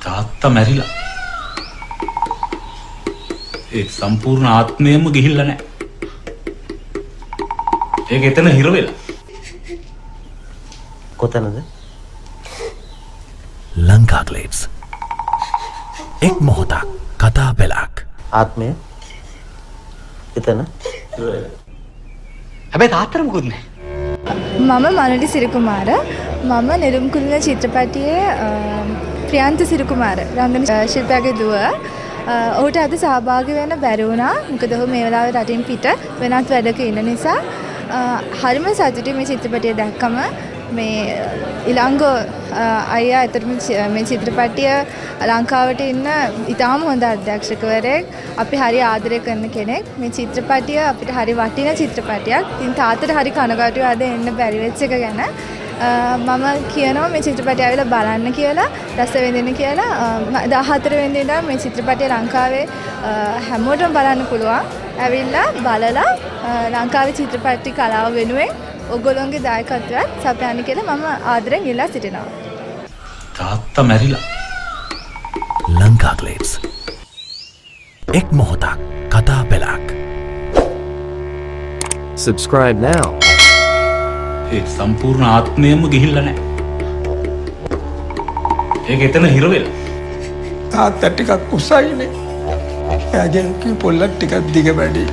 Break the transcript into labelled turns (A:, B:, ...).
A: තාත්තා මැරිලා. ඒ සම්පූර්ණ ආත්මයම ගිහිල්ලා නැහැ. ඒක එතන හිර වෙලා.
B: කොතනද?
C: ලංකා ග්ලේඩ්ස්. එක් මොහොතක් කතා පෙළක්.
B: ආත්මය එතන.
D: හැබැයි තාත්තට මොකුත් නැහැ.
E: මම මනලි සිරිකුමාර. මම නෙළුම් කුළුණ චිත්‍රපටයේ ප්‍රියන්ත සිරිකුමාර රංගන ශිල්පියාගේ දුව. ඔහුට අද සහභාගී වෙන්න බැරි වුණා. මොකද ඔහු මේ වෙලාවේ රටින් පිට වෙනත් වැඩක ඉන්න නිසා. හරිම සතුටුයි මේ චිත්‍රපටය දැක්කම. මේ ඉලංගෝ අයියා ඇත්තටම මේ චිත්‍රපටය ලංකාවට ඉන්න ඉතාම හොඳ අධ්‍යක්ෂකවරයෙක්. අපි හරි ආදරය කරන කෙනෙක්. මේ චිත්‍රපටය අපිට හරි වටින චිත්‍රපටයක්. ඉතින් තාත්තට හරි කනගාටුයි අද එන්න බැරි වෙච්ච එක ගැන. මම කියනවා මේ චිත්‍රපටය ආවිලා බලන්න කියලා, රස විඳින්න කියලා. 14 වෙනිදා මේ චිත්‍රපටය ලංකාවේ හැමෝටම බලන්න පුළුවන්. ඇවිල්ලා බලලා ලංකාවේ චිත්‍රපටි කලාව වෙනුවෙන් ඔගොල්ලෝගේ දායකත්වයක් සපයන්න කියලා මම ආදරෙන් ඉල්ලා සිටිනවා.
A: තාත්තා මැරිලා.
C: ලංකා ග්ලේඩ්ස්. එක් මොහොතක් කතා පෙළක්.
F: Subscribe now.
A: ඒ සම්පූර්ණ ආත්මයම ගිහිල්ලා නැහැ. ඒක එතන හිර වෙලා.
G: තාත්තා ටිකක් උසයිනේ. එයාගෙන් පොල්ලක් ටිකක් දිග වැඩි.